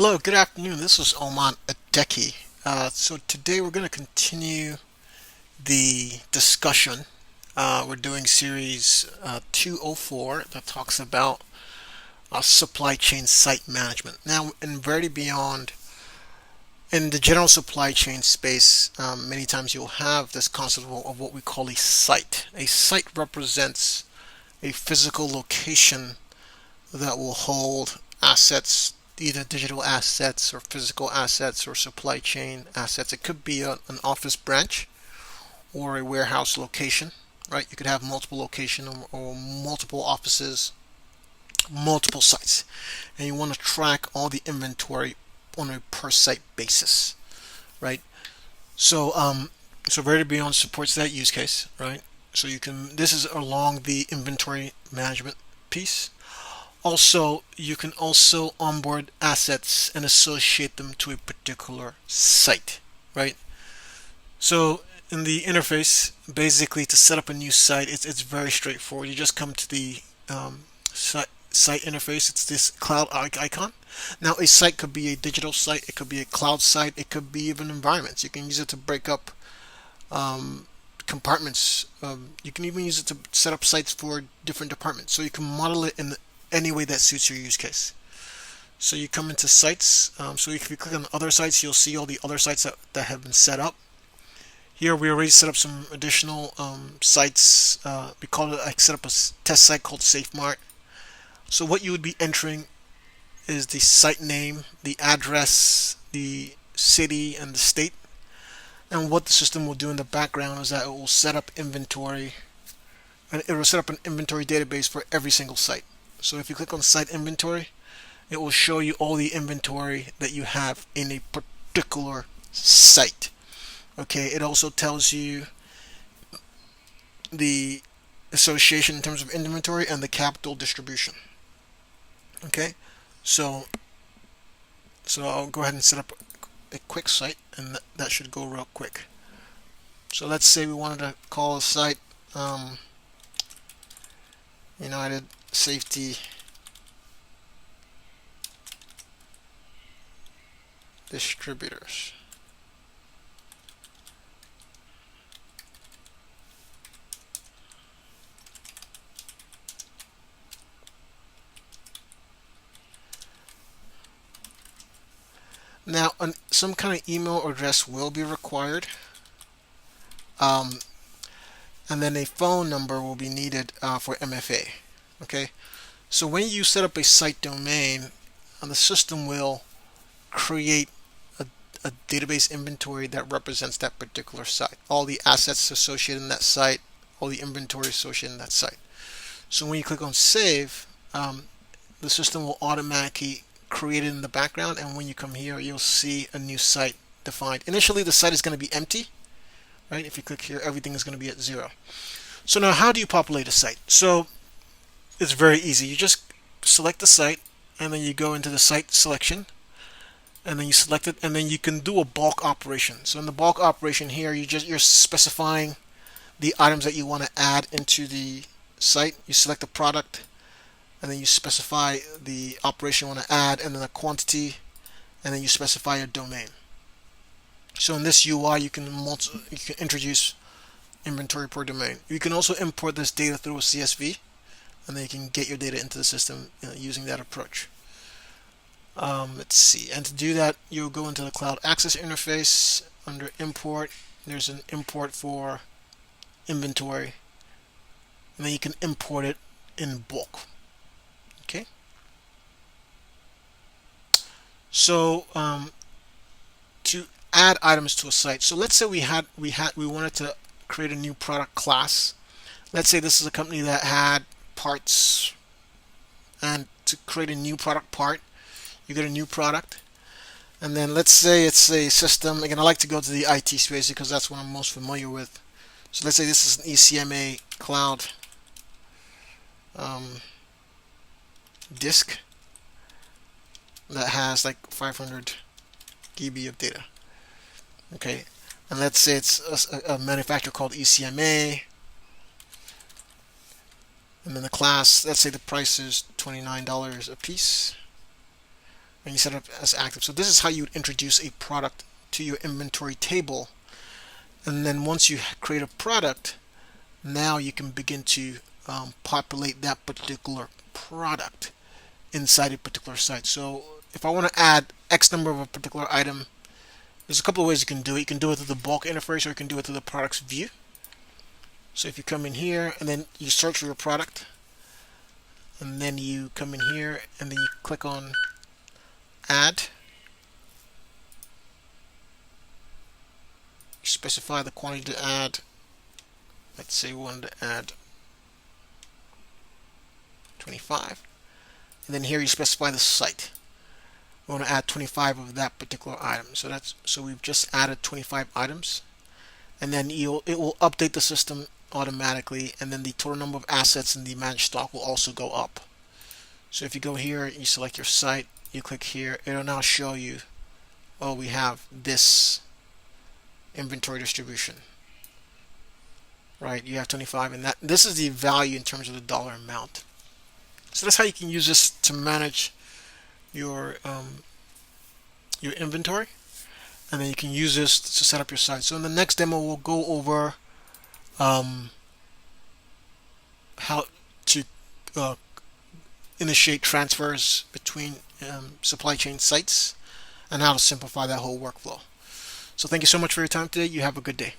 Hello, good afternoon. This is Oman Adeki. So today we're going to continue the discussion. We're doing series 204 that talks about supply chain site management. Now, in VerityBeyond, in the general supply chain space, many times you'll have this concept of what we call a site. A site represents a physical location that will hold assets, either digital assets or physical assets or supply chain assets. It could be an office branch or a warehouse location, right? You could have multiple locations or multiple offices, multiple sites, and you want to track all the inventory on a per site basis, right? So VerityBeyond supports that use case, right? So you can, this is along the inventory management piece. Also, you can also onboard assets and associate them to a particular site, right? So in the interface, basically to set up a new site, it's very straightforward. You just come to the site interface. It's this cloud icon. Now, a site could be a digital site, it could be a cloud site, it could be even environments. You can use it to break up compartments. You can even use it to set up sites for different departments. So you can model it in any way that suits your use case. So you come into sites. So if you click on other sites, you'll see all the other sites that have been set up. Here we already set up some additional sites. We call it, I set up a test site called SafeMart. So what you would be entering is the site name, the address, the city, and the state. And what the system will do in the background is that it will set up inventory, and it will set up an inventory database for every single site. So if you click on site inventory, it will show you all the inventory that you have in a particular site. Okay, it also tells you the association in terms of inventory and the capital distribution. Okay, so I'll go ahead and set up a quick site, and that should go real quick. So let's say we wanted to call a site United Safety Distributors. Now, some kind of email address will be required, and then a phone number will be needed for MFA. Okay, so when you set up a site domain, the system will create a database inventory that represents that particular site, all the assets associated in that site, all the inventory associated in that site. So when you click on save, the system will automatically create it in the background, and when you come here, you'll see a new site defined. Initially, the site is going to be empty, right? If you click here, everything is going to be at 0. So now, how do you populate a site? So it's very easy. You just select the site, and then you go into the site selection, and then you select it, and then you can do a bulk operation. So in the bulk operation here, you're specifying the items that you want to add into the site. You select the product, and then you specify the operation you want to add, and then a quantity, and then you specify a domain. So in this UI, you can introduce inventory per domain. You can also import this data through a CSV, and then you can get your data into the system using that approach. Let's see, and to do that, you'll go into the Cloud Access interface. Under import, there's an import for inventory, and then you can import it in bulk. Okay, so to add items to a site, so let's say we wanted to create a new product class. Let's say this is a company that had parts, and to create a new product part, you get a new product, and then let's say it's a system. Again, I like to go to the IT space because that's what I'm most familiar with. So let's say this is an ECMA cloud disk that has like 500 GB of data. Okay, and let's say it's a manufacturer called ECMA, and then the class, let's say the price is $29 a piece. and you set it up as active. So this is how you would introduce a product to your inventory table. And then once you create a product, now you can begin to populate that particular product inside a particular site. So if I want to add X number of a particular item, there's a couple of ways you can do it. You can do it through the bulk interface, or you can do it through the products view. So if you come in here and then you search for your product, and then you come in here and then you click on add, you specify the quantity to add. Let's say we wanted to add 25, and then here you specify the site. We want to add 25 of that particular item. So we've just added 25 items, and then it will update the system automatically, and then the total number of assets in the managed stock will also go up. So if you go here, you select your site, you click here, it'll now show you, oh, we have this inventory distribution, right? You have 25, and this is the value in terms of the dollar amount. So that's how you can use this to manage your inventory, and then you can use this to set up your site. So in the next demo, we'll go over how to initiate transfers between supply chain sites and how to simplify that whole workflow. So thank you so much for your time today. You have a good day.